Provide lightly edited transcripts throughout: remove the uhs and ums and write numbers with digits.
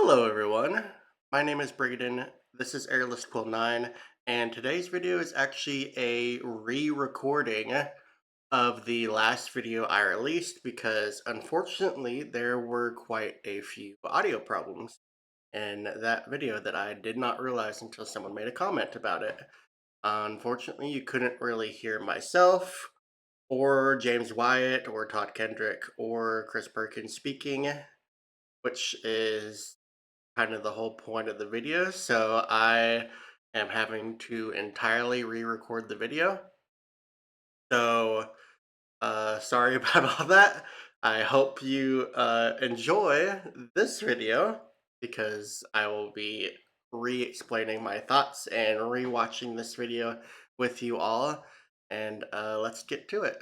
Hello everyone, my name is Braden, this is Airless Quill 9, and today's video is actually a re-recording of the last video I released because unfortunately there were quite a few audio problems in that video that I did not realize until someone made a comment about it. Unfortunately, you couldn't really hear myself, or James Wyatt, or Todd Kendrick, or Chris Perkins speaking, which is kind of the whole point of the video, so I am having to entirely re-record the video. So, sorry about all that. I hope you enjoy this video because I will be re-explaining my thoughts and re-watching this video with you all. And let's get to it.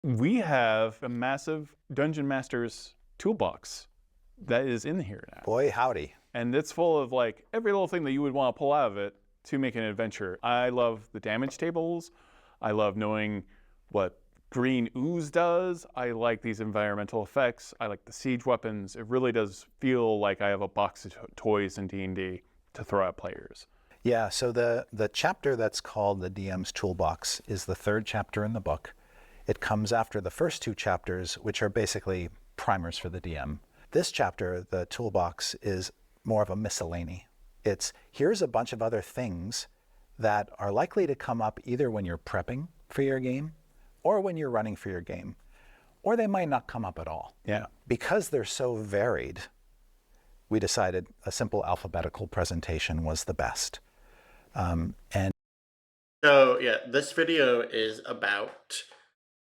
We have a massive Dungeon Master's toolbox that is in here now. Boy, howdy. And it's full of like every little thing that you would want to pull out of it to make an adventure. I love the damage tables. I love knowing what green ooze does. I like these environmental effects. I like the siege weapons. It really does feel like I have a box of toys in D&D to throw at players. Yeah, so the chapter that's called the DM's Toolbox is the third chapter in the book. It comes after the first two chapters, which are basically primers for the DM. This chapter, the Toolbox, is more of a miscellany. It's here's a bunch of other things that are likely to come up either when you're prepping for your game or when you're running for your game, or they might not come up at all. Yeah. Because they're so varied, we decided a simple alphabetical presentation was the best. So yeah, this video is about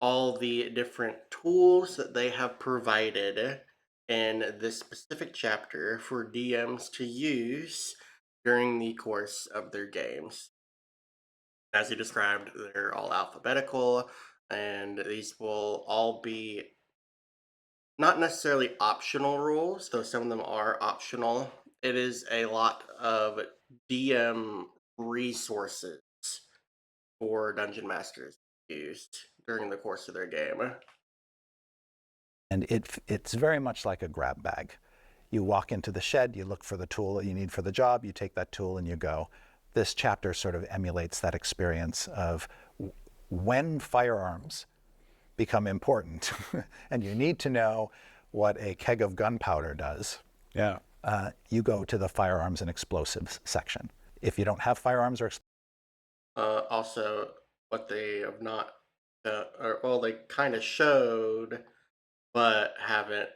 all the different tools that they have provided in this specific chapter for DMs to use during the course of their games. As you described, they're all alphabetical, and these will all be not necessarily optional rules, though some of them are optional. It is a lot of DM resources for Dungeon Masters used during the course of their game. And it's very much like a grab bag. You walk into the shed, you look for the tool that you need for the job, you take that tool and you go. This chapter sort of emulates that experience of when firearms become important and you need to know what a keg of gunpowder does. Yeah. You go to the firearms and explosives section. If you don't have firearms or Also, what they have not, well, they kind of showed, but haven't,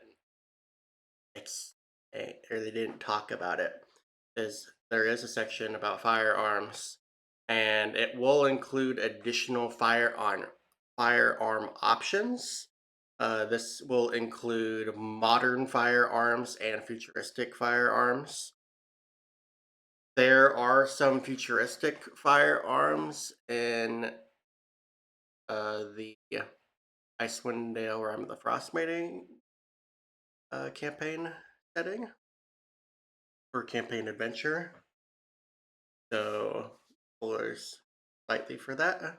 or they didn't talk about it, is there is a section about firearms, and it will include additional firearm options. This will include modern firearms and futuristic firearms. There are some futuristic firearms in the Icewind Dale Realm of the Frostmaiden campaign setting or campaign adventure. So, spoilers slightly for that.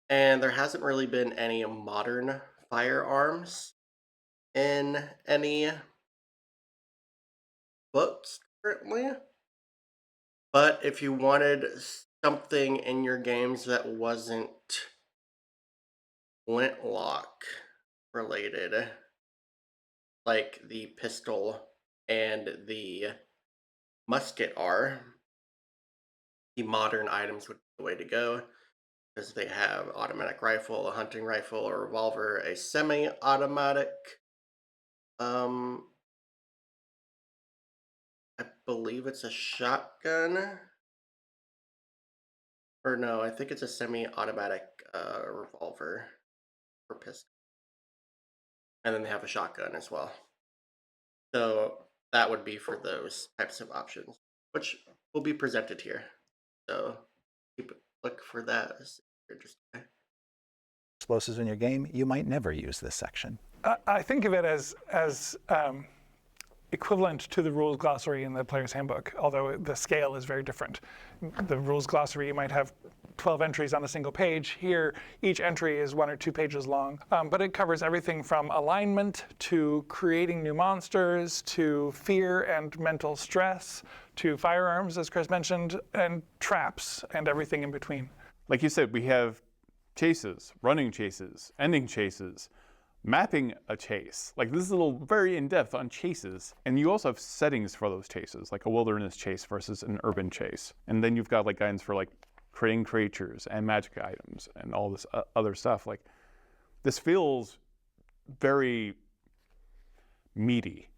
And there hasn't really been any modern firearms in any books currently. But if you wanted something in your games that wasn't flintlock related, like the pistol and the musket are, the modern items would be the way to go because they have automatic rifle, a hunting rifle, a revolver, a semi-automatic, I believe it's a shotgun. Or no, I think it's a semi-automatic revolver or pistol. And then they have a shotgun as well. So that would be for those types of options, which will be presented here. So look for that. explosives in your game, you might never use this section. I think of it as equivalent to the rules glossary in the player's handbook, although the scale is very different. The rules glossary, you might have 12 entries on a single page. Here, each entry is 1 or 2 pages long, but it covers everything from alignment to creating new monsters to fear and mental stress to firearms, as Chris mentioned, and traps and everything in between. Like you said, we have chases, running chases, ending chases, mapping a chase. Like this is a little very in-depth on chases. And you also have settings for those chases, like a wilderness chase versus an urban chase. And then you've got like guidance for like creating creatures and magic items and all this other stuff. Like this feels very meaty.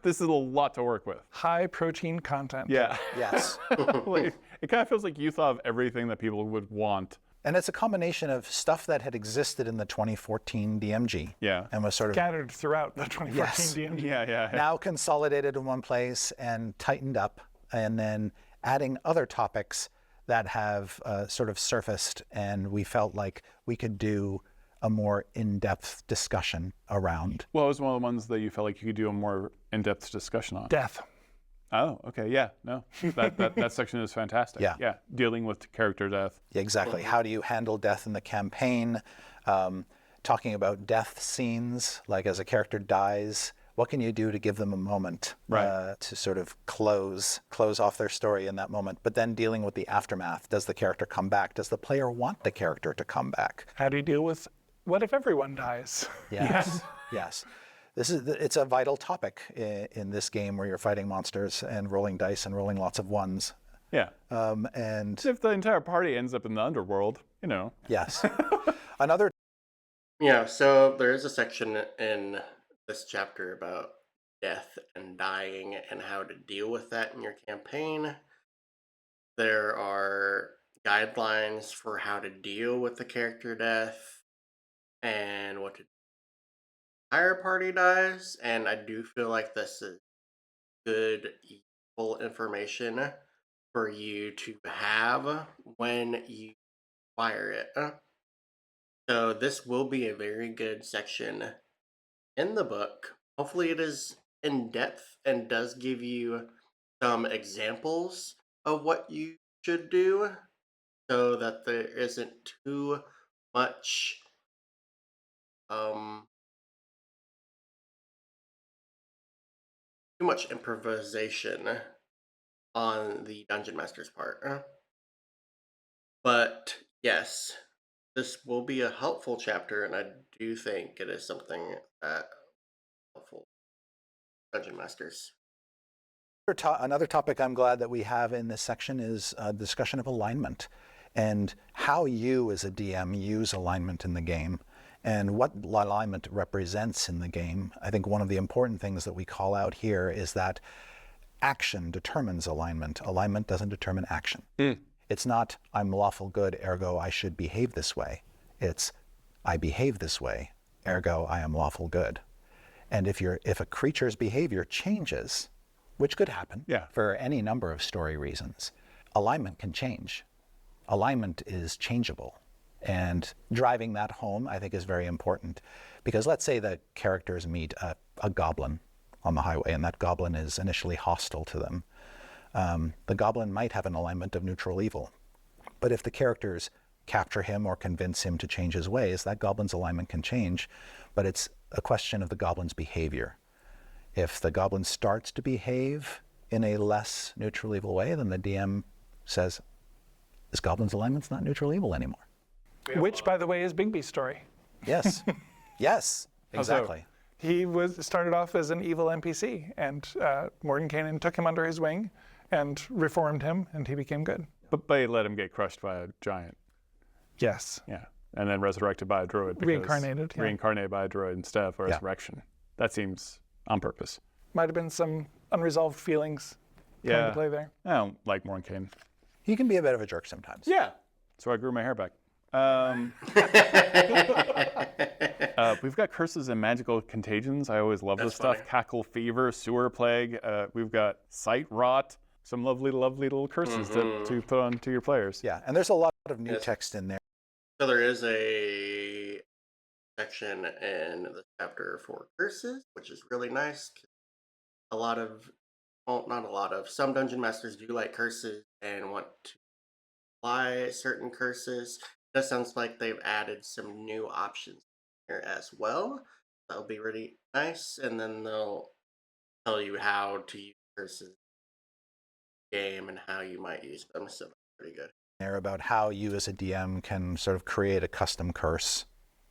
This is a lot to work with. High protein content. Yeah. Yes. Like, it kind of feels like you thought of everything that people would want. And it's a combination of stuff that had existed in the 2014 DMG. Yeah. And was sort of Scattered throughout the 2014 Yes. DMG. Yeah. now consolidated in one place and tightened up, and then adding other topics that have sort of surfaced, and we felt like we could do a more in-depth discussion around. What was one of the ones that you felt like you could do a more in-depth discussion on? Death. Oh, okay, yeah, no, that section is fantastic. Yeah. Dealing with character death. Exactly. How do you handle death in the campaign? Talking about death scenes, like as a character dies, what can you do to give them a moment Right. to sort of close off their story in that moment? But then dealing with the aftermath. Does the character come back? Does the player want the character to come back? How do you deal with what if everyone dies? Yes. Yes. It's a vital topic in this game where you're fighting monsters and rolling dice and rolling lots of ones. Yeah. And If the entire party ends up in the underworld, you know. yes. Another Yeah, so there is a section in this chapter about death and dying and how to deal with that in your campaign. There are guidelines for how to deal with the character death and what to do when the entire party dies, and I do feel like this is good, useful information for you to have when you acquire it. So this will be a very good section in the book. Hopefully it is in depth and does give you some examples of what you should do so that there isn't too much improvisation on the dungeon master's part. But yes, this will be a helpful chapter, and I do think it is something that helpful dungeon masters. Another topic I'm glad that we have in this section is a discussion of alignment and how you as a DM use alignment in the game and what alignment represents in the game. I think one of the important things that we call out here is that action determines alignment. Alignment doesn't determine action. It's not, I'm lawful good, ergo I should behave this way. It's, I behave this way, ergo I am lawful good. And if a creature's behavior changes, which could happen for any number of story reasons, alignment can change. Alignment is changeable. And driving that home, I think, is very important. Because let's say the characters meet a goblin on the highway, and that goblin is initially hostile to them. The goblin might have an alignment of neutral evil. But if the characters capture him or convince him to change his ways, that goblin's alignment can change. But it's a question of the goblin's behavior. If the goblin starts to behave in a less neutral evil way, then the DM says, this goblin's alignment's not neutral evil anymore. Which, by the way, is Bigby's story. Yes. Yes, exactly. He started off as an evil NPC, and Mordenkainen took him under his wing and reformed him, and he became good. But they let him get crushed by a giant. Yes. Yeah. And then resurrected by a druid. Reincarnated. Yeah. Reincarnated by a druid instead of resurrection. That seems on purpose. Might have been some unresolved feelings coming to play there. I don't like Mordenkainen. He can be a bit of a jerk sometimes. Yeah. So I grew my hair back. We've got curses and magical contagions. I always love this stuff. Funny. Cackle fever, sewer plague. We've got sight rot. Some lovely, lovely little curses to put onto your players. Yeah, and there's a lot of new text in there. So there is a section in the chapter for curses, which is really nice. A lot of, well, not a lot of, some dungeon masters do like curses and want to apply certain curses. That sounds like they've added some new options here as well. That'll be really nice, and then they'll tell you how to use curses in the game and how you might use them. So that's pretty good. There about how you as a DM can sort of create a custom curse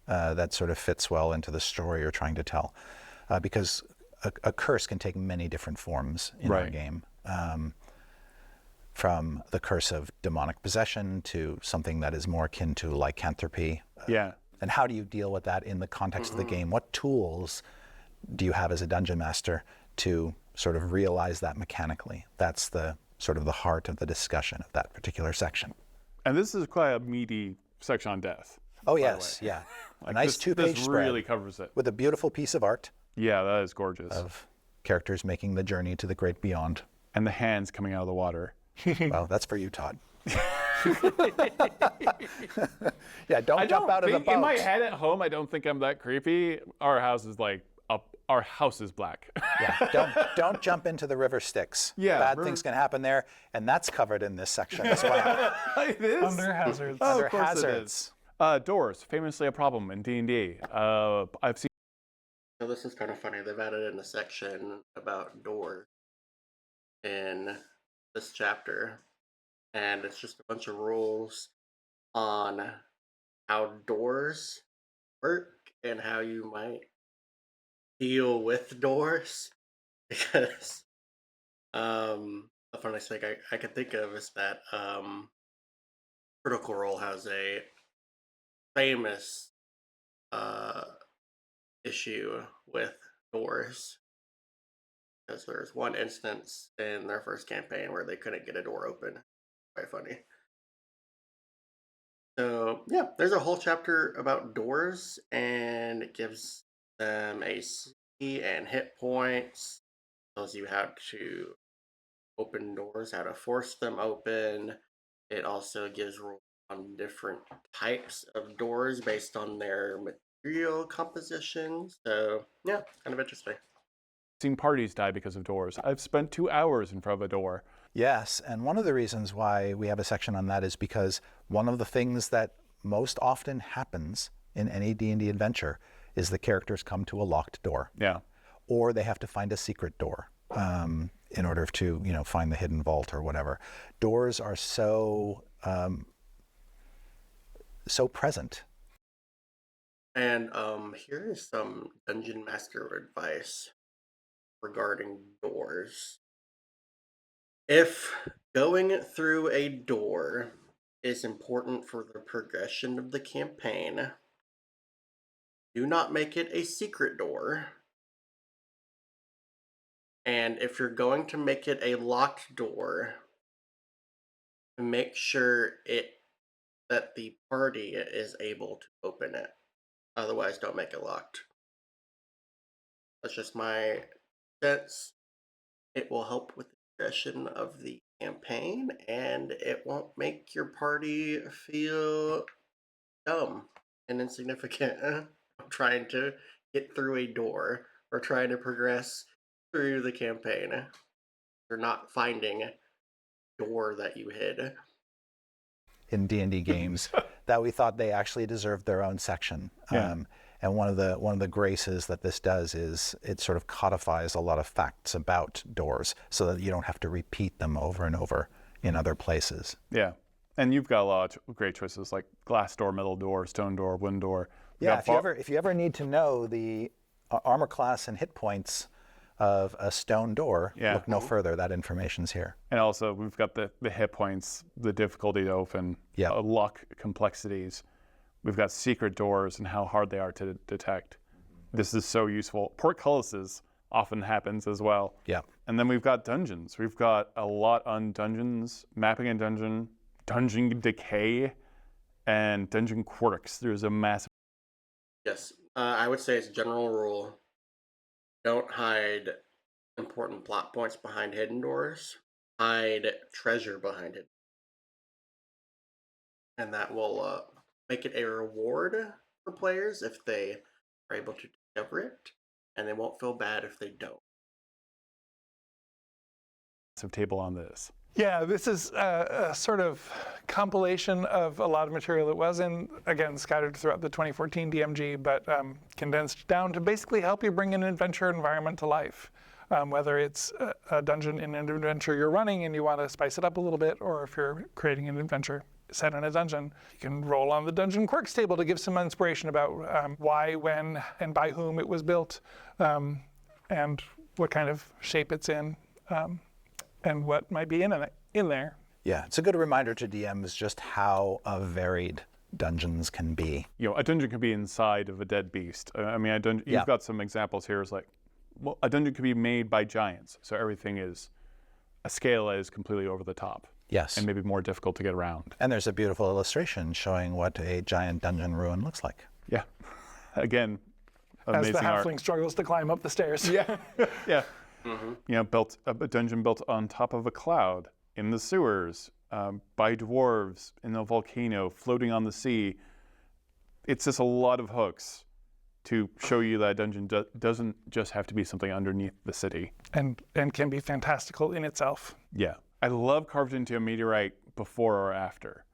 that sort of fits well into the story you're trying to tell, because a curse can take many different forms in our Right. game. From the curse of demonic possession to something that is more akin to lycanthropy. Yeah. And how do you deal with that in the context of the game? What tools do you have as a dungeon master to sort of realize that mechanically? That's the sort of the heart of the discussion of that particular section. And this is quite a meaty section on death. Oh, by the yes, way. yeah. A Like, nice two-page This spread really covers it. with a beautiful piece of art Yeah, that is gorgeous. of characters making the journey to the great beyond. And the hands coming out of the water. Well, that's for you, Todd. Yeah, don't jump out of the boat. In my head at home, I don't think I'm that creepy. Our house is like up. Our house is black. Yeah, don't jump into the river Styx. Yeah, Bad river- things can happen there, and that's covered in this section as well. It is. Under hazards. Oh, Under of course it hazards. is. Doors, famously a problem in D&D. I've seen So this is kind of funny. They've added in a section about doors in this chapter, and it's just a bunch of rules on how doors work and how you might deal with doors. Because the funniest thing I can think of is that Critical Role has a famous issue with doors, because there's one instance in their first campaign where they couldn't get a door open. Quite funny. So yeah, there's a whole chapter about doors, and it gives them AC and hit points. Tells you how to open doors, how to force them open. It also gives rules on different types of doors based on their material composition. So yeah, kind of interesting. parties die because of doors. I've spent 2 hours in front of a door. Yes, and one of the reasons why we have a section on that is because one of the things that most often happens in any D&D adventure is the characters come to a locked door, Yeah. or they have to find a secret door in order to, find the hidden vault or whatever. Doors are so present. And here is some dungeon master advice regarding doors. If going through a door is important for the progression of the campaign, do not make it a secret door. And if you're going to make it a locked door, make sure that the party is able to open it. Otherwise, don't make it locked. That's just my sense. It will help with the progression of the campaign, and it won't make your party feel dumb and insignificant trying to get through a door or trying to progress through the campaign. You're not finding a door that you hid. In D&D games that we thought they actually deserved their own section. Yeah. And one of the graces that this does is it sort of codifies a lot of facts about doors so that you don't have to repeat them over and over in other places. Yeah. And you've got a lot of great choices like glass door, metal door, stone door, wooden door. We've Yeah, got if you ever need to know the armor class and hit points of a stone door, Yeah. look no further. That information's here. And also, we've got the hit points, the difficulty to open, Yeah. luck complexities. We've got secret doors and how hard they are to detect. This is so useful. Portcullises often happens as well. Yeah. And then we've got dungeons. We've got a lot on dungeons, mapping a dungeon, dungeon decay, and dungeon quirks. There's a massive. Yes, I would say as a general rule, don't hide important plot points behind hidden doors. Hide treasure behind it. And that will make it a reward for players if they are able to discover it, and they won't feel bad if they don't. Table on this. Yeah, this is a sort of compilation of a lot of material that was again, scattered throughout the 2014 DMG, but condensed down to basically help you bring an adventure environment to life. Whether it's a dungeon in an adventure you're running and you want to spice it up a little bit, or if you're creating an adventure set in a dungeon, you can roll on the Dungeon Quirks table to give some inspiration about why, when, and by whom it was built, and what kind of shape it's in. And what might be in there. Yeah, it's a good reminder to DMs just how varied dungeons can be. A dungeon can be inside of a dead beast. I mean, you've got some examples here. It's like, well, a dungeon could be made by giants, so everything is a scale that is completely over the top. Yes. And maybe more difficult to get around. And there's a beautiful illustration showing what a giant dungeon ruin looks like. Yeah. Again, As amazing the art. halfling struggles to climb up the stairs. Yeah. Yeah. Built a dungeon built on top of a cloud in the sewers, by dwarves in a volcano floating on the sea. It's just a lot of hooks to show you that dungeon doesn't just have to be something underneath the city. And can be fantastical in itself. Yeah. I love carved into a meteorite before or after.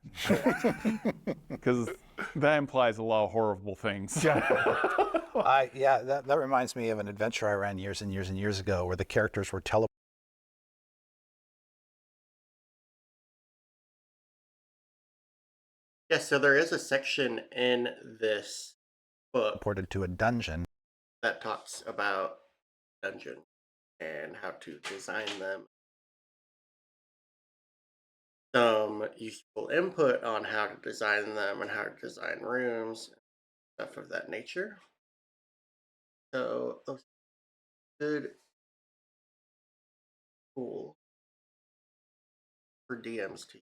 Because that implies a lot of horrible things. Yeah. That reminds me of an adventure I ran years and years and years ago where the characters were Yeah, so there is a section in this book teleported to a dungeon. that talks about dungeons and how to design them. Some useful input on how to design them and how to design rooms, stuff of that nature. So those good cool for DMs to use.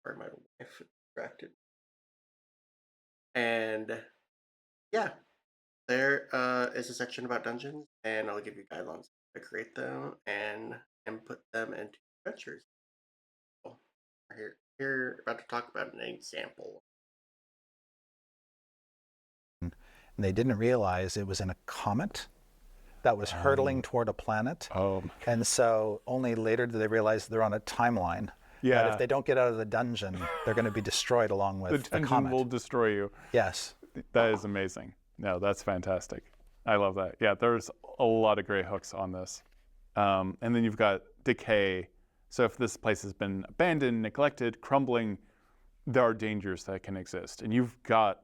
Sorry, my wife distracted. And yeah, there is a section about dungeons, and I'll give you guidelines to create them and put them into adventures. So here about to talk about an example. And they didn't realize it was in a comet that was hurtling toward a planet. And so only later did they realize they're on a timeline. Yeah. That if they don't get out of the dungeon, they're going to be destroyed along with the dungeon comet. will destroy you. Yes. That is amazing. No, that's fantastic. I love that. Yeah, there's a lot of great hooks on this. And then you've got decay. So if this place has been abandoned, neglected, crumbling, there are dangers that can exist. And you've got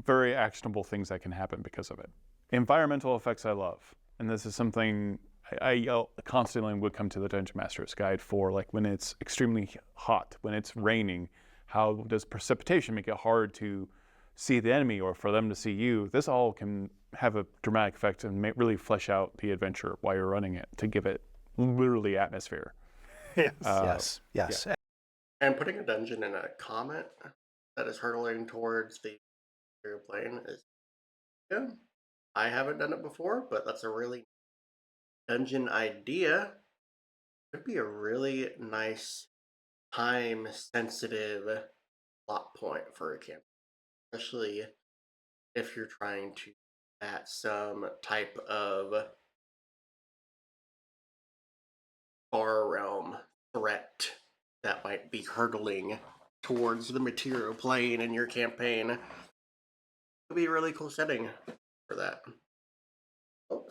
very actionable things that can happen because of it. Environmental effects I love. And this is something I constantly would come to the Dungeon Master's Guide for, like when it's extremely hot, when it's raining, how does precipitation make it hard to see the enemy or for them to see you? This all can have a dramatic effect and really flesh out the adventure while you're running it to give it literally atmosphere. Yes. Yes. Yeah. And putting a dungeon in a comet that is hurtling towards the plane is good. I haven't done it before, but that's a really dungeon idea. Could be a really nice time-sensitive plot point for a campaign, especially if you're trying to add some type of far realm threat that might be hurtling towards the material plane in your campaign. It would be a really cool setting for that. Oh.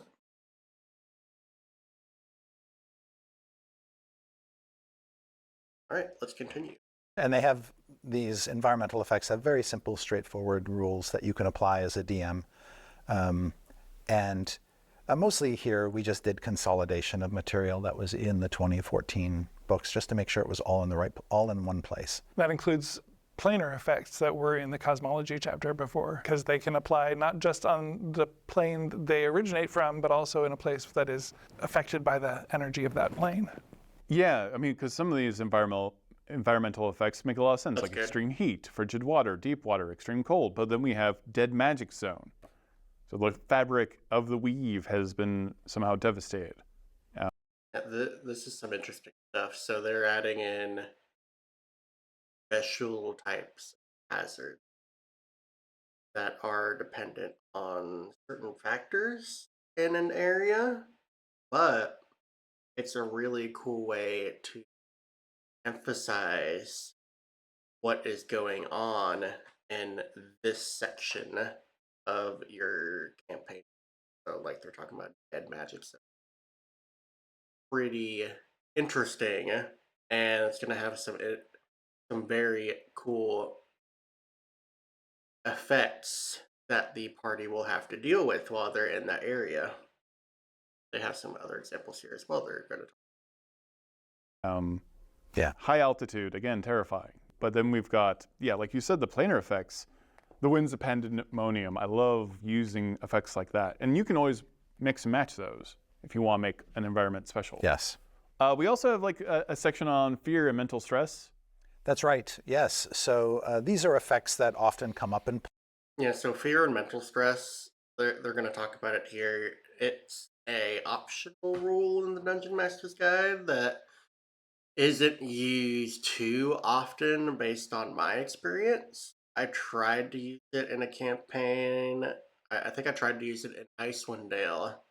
All right, let's continue. And they have these environmental effects have very simple, straightforward rules that you can apply as a DM. And mostly here, we just did consolidation of material that was in the 2014 books, just to make sure it was all in one place. That includes planar effects that were in the cosmology chapter before, because they can apply not just on the plane they originate from, but also in a place that is affected by the energy of that plane. Yeah, I mean, because some of these environmental effects make a lot of sense, That's like good. extreme heat, frigid water, deep water, extreme cold. But then we have dead magic zone. So the fabric of the weave has been somehow devastated. Yeah, this is some interesting stuff. So they're adding in special types of hazards that are dependent on certain factors in an area, but it's a really cool way to emphasize what is going on in this section of your campaign. So, like they're talking about dead magic stuff. Pretty interesting, and it's gonna have some very cool effects that the party will have to deal with while they're in that area. They have some other examples here as well. They're going to Yeah. High altitude, again, terrifying. But then we've got, yeah, like you said, the planar effects. The winds of pandemonium. I love using effects like that. And you can always mix and match those if you want to make an environment special. Yes. We also have like a section on fear and mental stress. That's right. Yes. So these are effects that often come up in. Yeah, so fear and mental stress, they're going to talk about it here. It's a optional rule in the Dungeon Master's Guide that isn't used too often based on my experience. I tried to use it in a campaign. I think I tried to use it in Icewind Dale,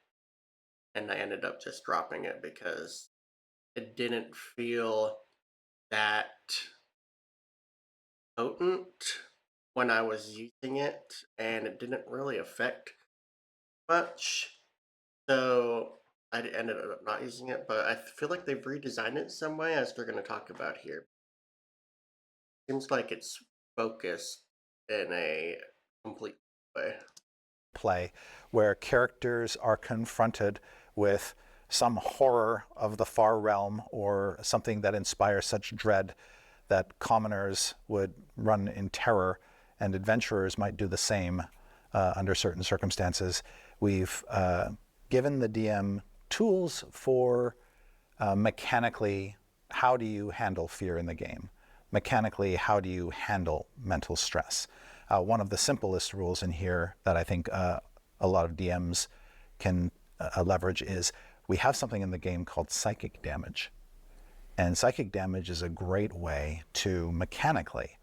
and I ended up just dropping it because it didn't feel that potent when I was using it, and it didn't really affect much. So I ended up not using it, but I feel like they've redesigned it some way, as they're going to talk about here. Seems like it's focused in a complete way. Play where characters are confronted with some horror of the far realm or something that inspires such dread that commoners would run in terror, and adventurers might do the same under certain circumstances. We've given the DM tools for mechanically, how do you handle fear in the game? Mechanically, how do you handle mental stress? One of the simplest rules in here that I think a lot of DMs can leverage is we have something in the game called psychic damage. And psychic damage is a great way to mechanically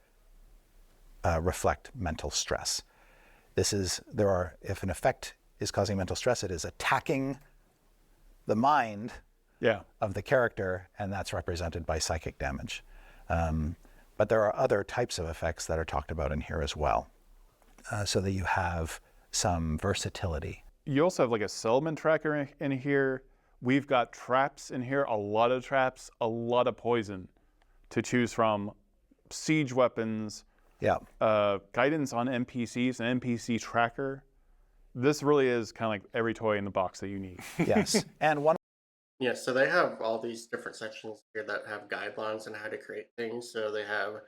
reflect mental stress. If an effect is causing mental stress, it is attacking the mind of the character, and that's represented by psychic damage. But there are other types of effects that are talked about in here as well, so that you have some versatility. You also have like a settlement tracker in here. We've got traps in here, a lot of traps, a lot of poison to choose from, siege weapons, guidance on NPCs, an NPC tracker. This really is kind of like every toy in the box that you need. Yes, and one. Yeah, so they have all these different sections here that have guidelines on how to create things. So they have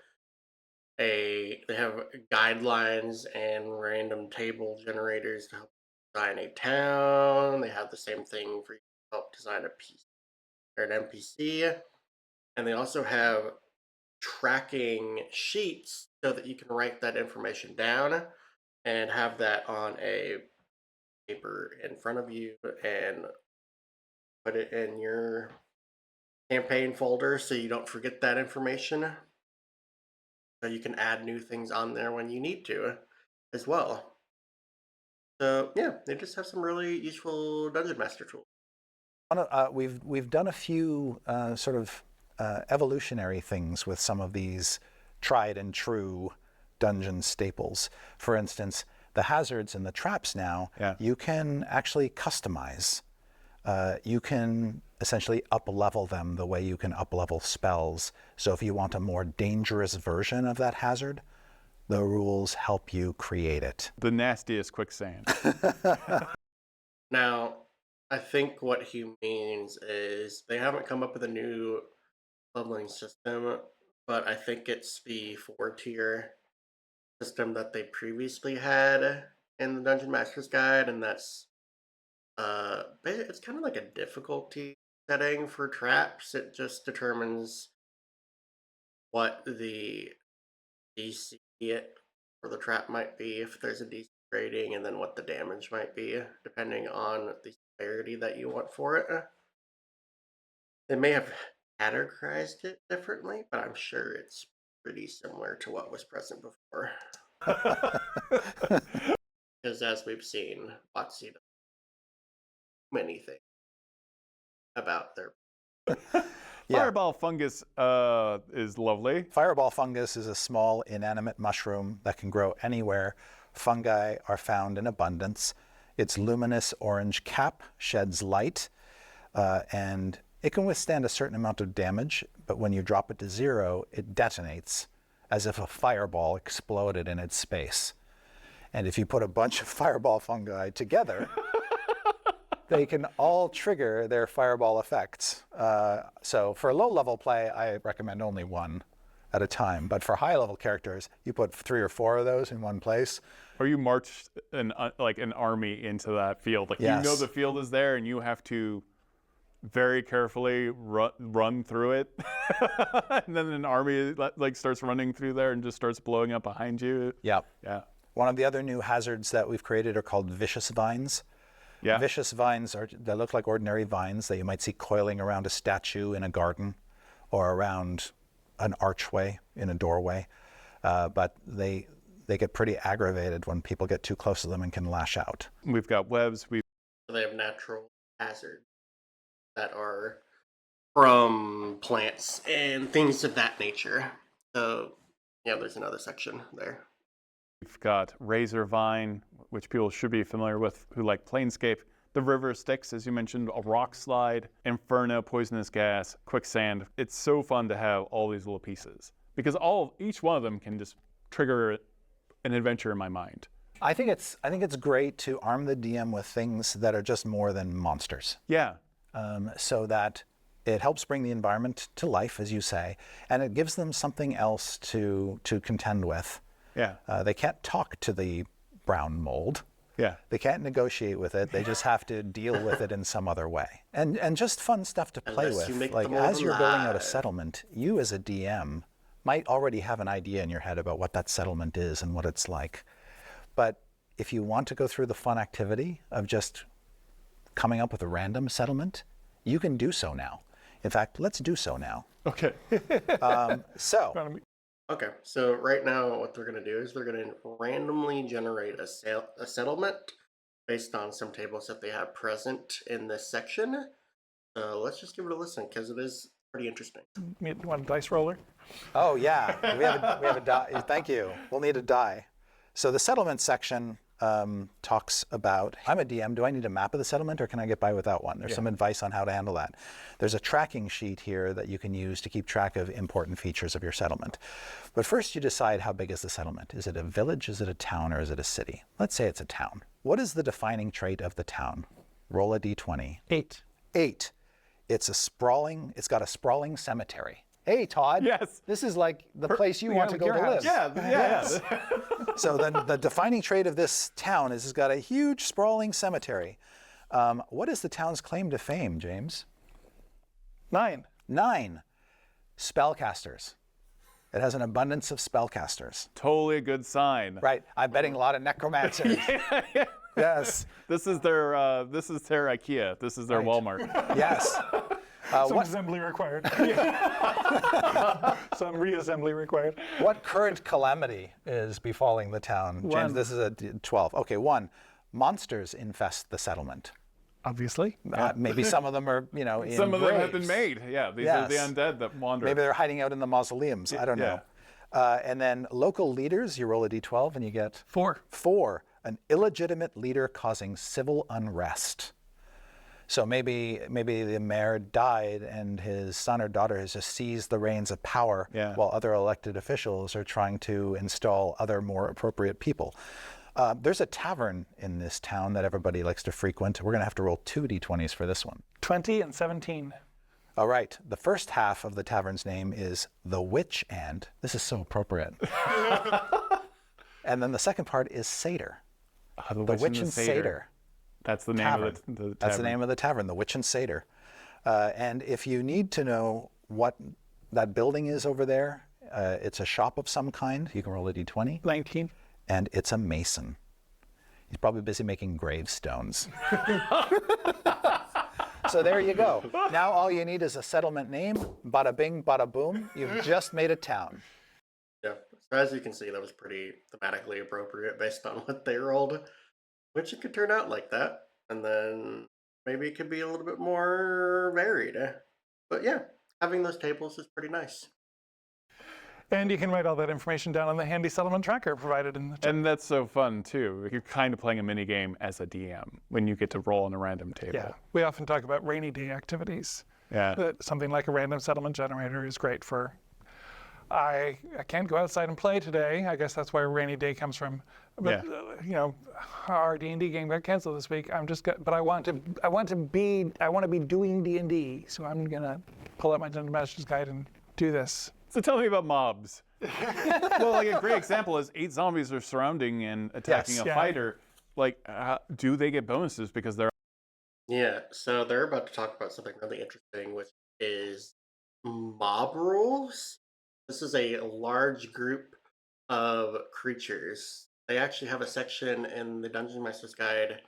guidelines and random table generators to help design a town. They have the same thing for you to help design a piece or an NPC. And they also have tracking sheets so that you can write that information down and have that on a paper in front of you and put it in your campaign folder so you don't forget that information. So you can add new things on there when you need to as well. So yeah, they just have some really useful Dungeon Master tools. We've done a few sort of evolutionary things with some of these tried and true dungeon staples. For instance, the hazards and the traps now, you can actually customize. You can essentially up-level them the way you can up-level spells. So if you want a more dangerous version of that hazard, the rules help you create it. The nastiest quicksand. Now, I think what he means is they haven't come up with a new leveling system, but I think it's the 4-tier system that they previously had in the Dungeon Master's Guide, and that's it's kind of like a difficulty setting for traps. It just determines what the DC for the trap might be, if there's a DC rating, and then what the damage might be, depending on the severity that you want for it. They may have categorized it differently, but I'm sure it's pretty similar to what was present before. Because as we've seen, WotC does many things about their Yeah. Fireball fungus is lovely. Fireball fungus is a small inanimate mushroom that can grow anywhere. Fungi are found in abundance. Its luminous orange cap sheds light, and it can withstand a certain amount of damage, but when you drop it to 0, it detonates as if a fireball exploded in its space. And if you put a bunch of fireball fungi together, they can all trigger their fireball effects. So for low-level play, I recommend only one at a time. But for high-level characters, you put 3 or 4 of those in one place. Or you march an army into that field. Like, Yes. you know the field is there, and you have to very carefully run through it. And then an army like starts running through there and just starts blowing up behind you. Yep. Yeah. One of the other new hazards that we've created are called vicious vines. Yeah. Vicious vines they look like ordinary vines that you might see coiling around a statue in a garden or around an archway in a doorway. But they get pretty aggravated when people get too close to them and can lash out. We've got webs. They have natural hazards that are from plants and things of that nature. So, yeah, there's another section there. We've got razor vine, which people should be familiar with who like Planescape. The river Styx, as you mentioned, a rock slide, inferno, poisonous gas, quicksand. It's so fun to have all these little pieces because each one of them can just trigger an adventure in my mind. I think it's great to arm the DM with things that are just more than monsters. Yeah. So that it helps bring the environment to life, as you say, and it gives them something else to contend with. Yeah. They can't talk to the brown mold. Yeah. They can't negotiate with it. They just have to deal with it in some other way. And just fun stuff to play Unless you with. make Like, the mold as you're building out a alive. settlement, you as a DM might already have an idea in your head about what that settlement is and what it's like. But if you want to go through the fun activity of just coming up with a random settlement, you can do so now. In fact, let's do so now. Okay. Okay, so right now what they're going to do is they're going to randomly generate a settlement based on some tables that they have present in this section. So let's just give it a listen because it is pretty interesting. You want a dice roller? Oh yeah, we have a die. Thank you. We'll need a die. So the settlement section talks about, I'm a DM, do I need a map of the settlement or can I get by without one? There's some advice on how to handle that. There's a tracking sheet here that you can use to keep track of important features of your settlement. But first you decide, how big is the settlement? Is it a village, is it a town, or is it a city? Let's say it's a town. What is the defining trait of the town? Roll a d20. 8. 8. It's got a sprawling cemetery. Hey, Todd. Yes. This is like the place you want to go your to house. live. Yeah. So then the defining trait of this town is it's got a huge sprawling cemetery. What is the town's claim to fame, James? 9. 9. Spellcasters. It has an abundance of spellcasters. Totally a good sign. Right. I'm betting a lot of necromancers. Yes. This is their IKEA. This is their Right. Walmart. Yes. Some assembly required. Some reassembly required. What current calamity is befalling the town? James, 1. this is a 12. Okay, 1. Monsters infest the settlement. Obviously. Maybe some of them are, in Some of them have been graves. made. Yeah, these are the Yes. undead that wander. Maybe they're hiding out in the mausoleums. I don't know. And then local leaders, you roll a d12 and you get 4. 4. An illegitimate leader causing civil unrest. So maybe the mayor died and his son or daughter has just seized the reins of power while other elected officials are trying to install other more appropriate people. There's a tavern in this town that everybody likes to frequent. We're going to have to roll 2 d20s for this one. 20 and 17. All right. The first half of the tavern's name is The Witch and. This is so appropriate. And then the second part is Satyr. The Witch and Satyr. That's the name Tavern. of the tavern. That's the name of the tavern, The Witch and Satyr. And if you need to know what that building is over there, it's a shop of some kind. You can roll a d20. 19. And it's a mason. He's probably busy making gravestones. So there you go. Now all you need is a settlement name. Bada bing, bada boom. You've just made a town. Yeah, so as you can see, that was pretty thematically appropriate based on what they rolled, which it could turn out like that, and then maybe it could be a little bit more varied. But yeah, having those tables is pretty nice. And you can write all that information down on the handy settlement tracker provided in the chat. And that's so fun too. You're kind of playing a mini game as a DM when you get to roll on a random table. Yeah, we often talk about rainy day activities. Yeah. That something like a random settlement generator is great for. I can't go outside and play today. I guess that's where rainy day comes from. But our D&D game got canceled this week. But I want to be doing D&D. So I'm gonna pull out my Dungeon Master's Guide and do this. So tell me about mobs. Well, like a great example is 8 zombies are surrounding and attacking a fighter. Like, do they get bonuses because they're... Yeah, so they're about to talk about something really interesting, which is mob rules. This is a large group of creatures. They actually have a section in the Dungeon Master's Guide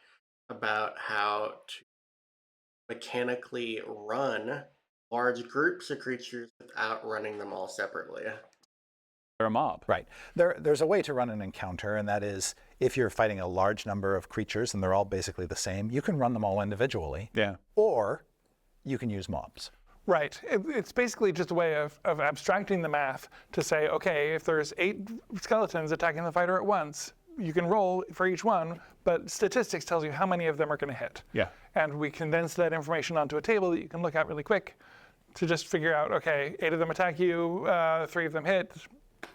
about how to mechanically run large groups of creatures without running them all separately. They're a mob. Right. There's a way to run an encounter, and that is if you're fighting a large number of creatures and they're all basically the same, you can run them all individually. Yeah. Or you can use mobs. Right. It's basically just a way of abstracting the math to say, okay, if there's 8 skeletons attacking the fighter at once, you can roll for each one, but statistics tells you how many of them are going to hit. Yeah. And we condense that information onto a table that you can look at really quick to just figure out, okay, 8 of them attack you, 3 of them hit,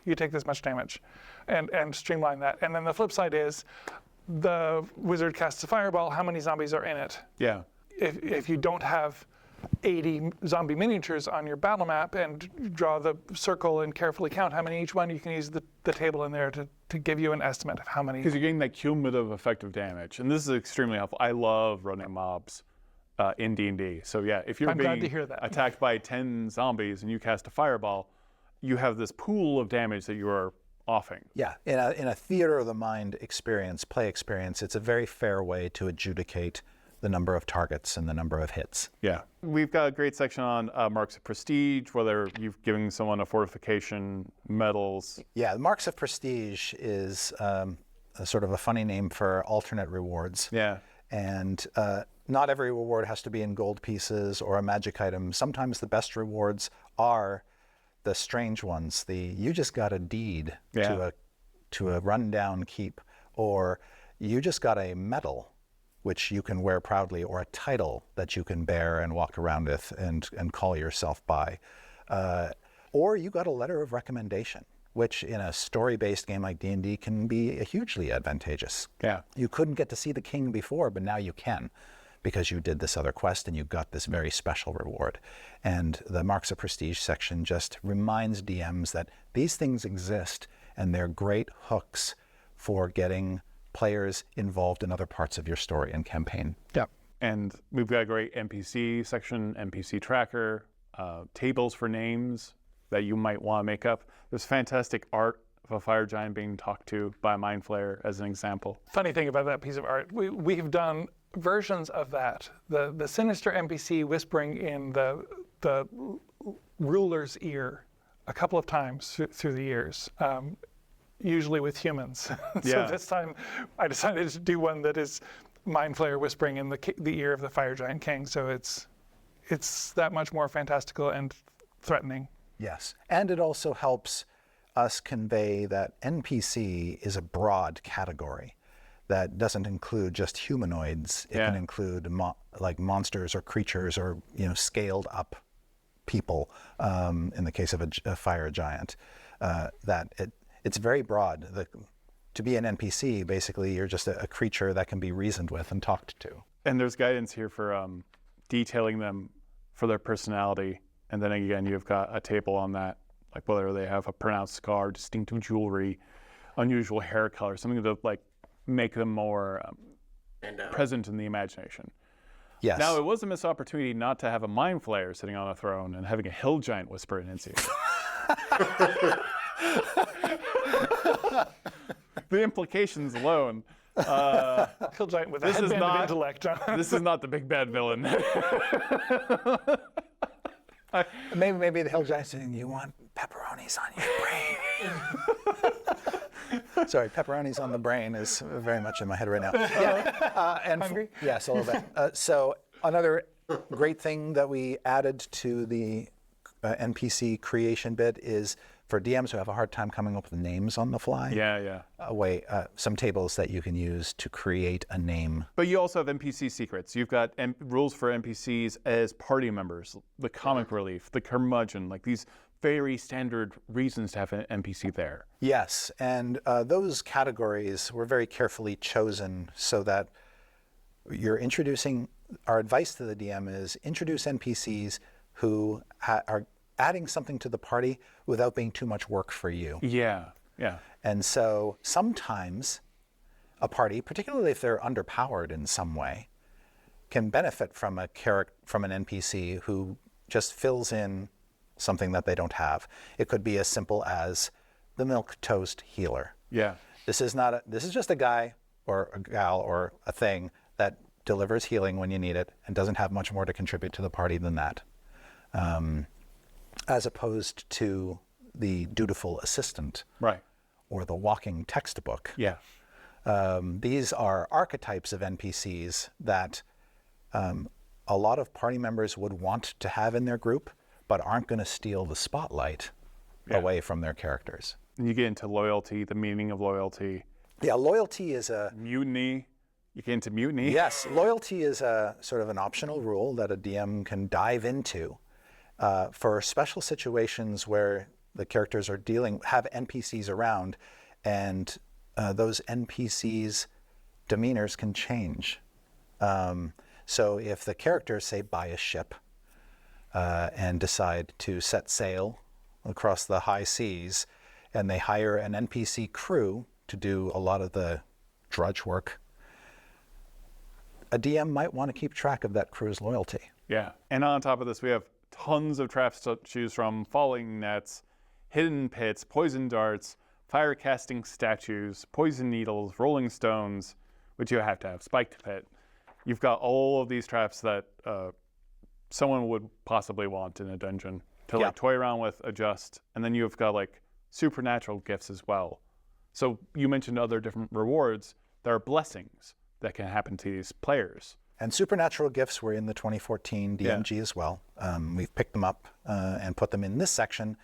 you take this much damage, and streamline that. And then the flip side is the wizard casts a fireball, how many zombies are in it? Yeah. If you don't have 80 zombie miniatures on your battle map and draw the circle and carefully count how many each one, you can use the table in there to give you an estimate of how many. Because you're getting that cumulative effect of damage. And this is extremely helpful. I love running mobs in D&D. So yeah, if you're I'm glad being to hear that. attacked by 10 zombies and you cast a fireball, you have this pool of damage that you are offing. Yeah, in a theater of the mind experience, play experience, it's a very fair way to adjudicate the number of targets and the number of hits. Yeah. We've got a great section on marks of prestige, whether you've given someone a fortification, medals. Yeah, marks of prestige is a sort of a funny name for alternate rewards. Yeah. And not every reward has to be in gold pieces or a magic item. Sometimes the best rewards are the strange ones. You just got a deed to a rundown keep, or you just got a medal which you can wear proudly, or a title that you can bear and walk around with and call yourself by. Or you got a letter of recommendation, which in a story-based game like D&D can be hugely advantageous. Yeah. You couldn't get to see the king before, but now you can, because you did this other quest and you got this very special reward. And the Marks of Prestige section just reminds DMs that these things exist and they're great hooks for getting players involved in other parts of your story and campaign. Yeah. And we've got a great NPC section, NPC tracker, tables for names that you might want to make up. There's fantastic art of a fire giant being talked to by a mind flayer as an example. Funny thing about that piece of art, we've done versions of that. The sinister NPC whispering in the ruler's ear a couple of times through the years. Usually with humans. So this time I decided to do one that is mind flayer whispering in the ear of the fire giant king. So it's that much more fantastical and threatening. Yes, and it also helps us convey that NPC is a broad category that doesn't include just humanoids. It can include like monsters or creatures or scaled up people. In the case of a fire giant, it's very broad. To be an NPC, basically, you're just a creature that can be reasoned with and talked to. And there's guidance here for detailing them for their personality. And then again, you've got a table on that, like whether they have a pronounced scar, distinctive jewelry, unusual hair color, something to like make them more present in the imagination. Yes. Now, it was a missed opportunity not to have a mind flayer sitting on a throne and having a hill giant whisper in his ear. The implications alone. Hill giant with a headband of intellect. This is not the big bad villain. Maybe the hill giant's saying, "You want pepperonis on your brain." Sorry, pepperonis on the brain is very much in my head right now. Yeah. Hungry? Yes, a little bit. So another Great thing that we added to the NPC creation bit is for DMs who have a hard time coming up with names on the fly. Yeah. Some tables that you can use to create a name. But you also have NPC secrets. You've got rules for NPCs as party members, the comic relief, the curmudgeon, like these very standard reasons to have an NPC there. Yes, and those categories were very carefully chosen so that you're introducing, our advice to the DM is introduce NPCs who are adding something to the party without being too much work for you. Yeah. And so sometimes a party, particularly if they're underpowered in some way, can benefit from an NPC who just fills in something that they don't have. It could be as simple as the milk toast healer. Yeah. This is just a guy or a gal or a thing that delivers healing when you need it and doesn't have much more to contribute to the party than that. As opposed to the dutiful assistant. Right. Or the walking textbook. Yeah. These are archetypes of NPCs that a lot of party members would want to have in their group, but aren't going to steal the spotlight away from their characters. And you get into loyalty, the meaning of loyalty. Yeah, loyalty is a... Mutiny. You get into mutiny. Yes, loyalty is a sort of an optional rule that a DM can dive into for special situations where the characters are have NPCs around, and those NPCs' demeanors can change. So if the characters, say, buy a ship and decide to set sail across the high seas, and they hire an NPC crew to do a lot of the drudge work, a DM might want to keep track of that crew's loyalty. Yeah. And on top of this, we have tons of traps to choose from: falling nets, hidden pits, poison darts, fire casting statues, poison needles, rolling stones, which you have to have, spiked pit. You've got all of these traps that someone would possibly want in a dungeon to like toy around with, adjust. And then you've got like supernatural gifts as well. So you mentioned other different rewards. There are blessings that can happen to these players. And supernatural gifts were in the 2014 DMG as well. We've picked them up and put them in this section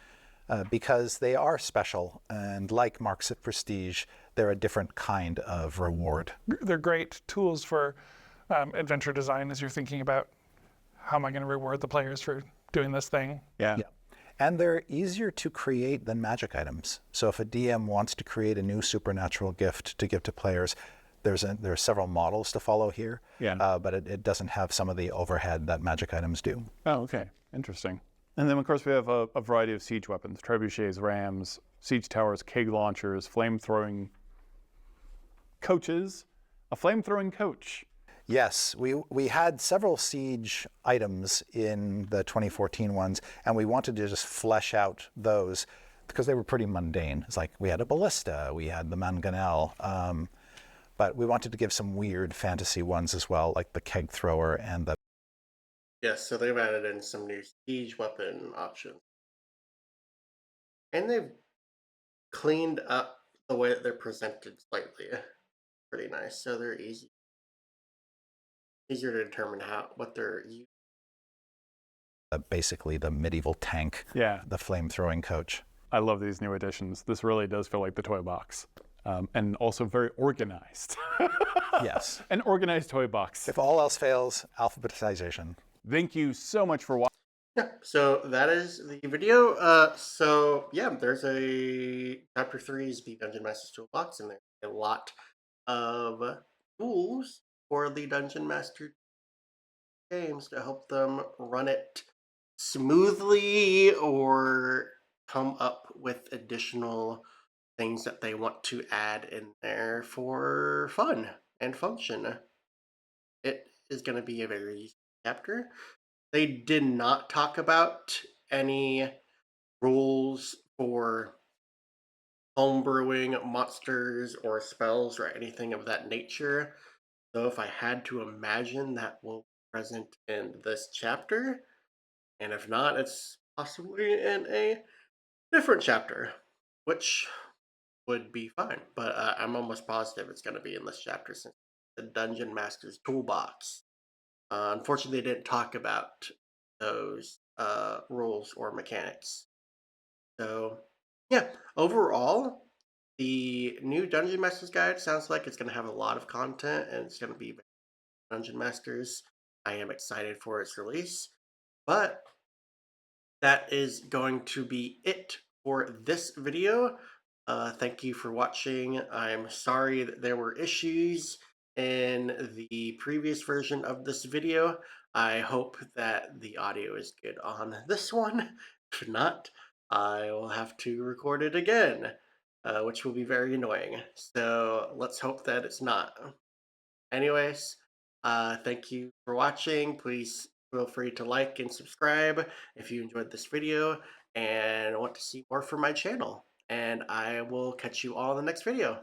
because they are special, and like marks of prestige, they're a different kind of reward. They're great tools for adventure design as you're thinking about how am I going to reward the players for doing this thing. Yeah. And they're easier to create than magic items. So if a DM wants to create a new supernatural gift to give to players, there are several models to follow here, but it doesn't have some of the overhead that magic items do. Oh, okay. Interesting. And then, of course, we have a variety of siege weapons: trebuchets, rams, siege towers, keg launchers, flame-throwing coaches, a flame-throwing coach. Yes, we had several siege items in the 2014 ones, and we wanted to just flesh out those because they were pretty mundane. It's like we had a ballista, we had the mangonel, but we wanted to give some weird fantasy ones as well, like the keg thrower and the... Yes, so they've added in some new siege weapon options. And they've cleaned up the way that they're presented slightly. Pretty nice. So they're easier to determine what they're using. Basically the medieval tank, the flame-throwing coach. I love these new additions. This really does feel like the toy box. And also very organized. Yes. An organized toy box. If all else fails, alphabetization. Thank you so much for watching. Yeah, so that is the video. So yeah, there's a chapter 3 is the Dungeon Master's Toolbox, and there's a lot of tools for the Dungeon Master games to help them run it smoothly or come up with additional things that they want to add in there for fun and function. It is going to be a very easy chapter. They did not talk about any rules for homebrewing monsters or spells or anything of that nature. So if I had to imagine, that will be present in this chapter. And if not, it's possibly in a different chapter, which would be fine. But I'm almost positive it's going to be in this chapter since the Dungeon Master's Toolbox. Unfortunately, they didn't talk about those rules or mechanics. So, yeah, overall, the new Dungeon Master's Guide sounds like it's going to have a lot of content and it's going to be Dungeon Masters. I am excited for its release, but that is going to be it for this video. Thank you for watching. I'm sorry that there were issues in the previous version of this video. I hope that the audio is good on this one. If not, I will have to record it again, which will be very annoying. So let's hope that it's not. Anyways, thank you for watching. Please feel free to like and subscribe if you enjoyed this video and want to see more from my channel. And I will catch you all in the next video.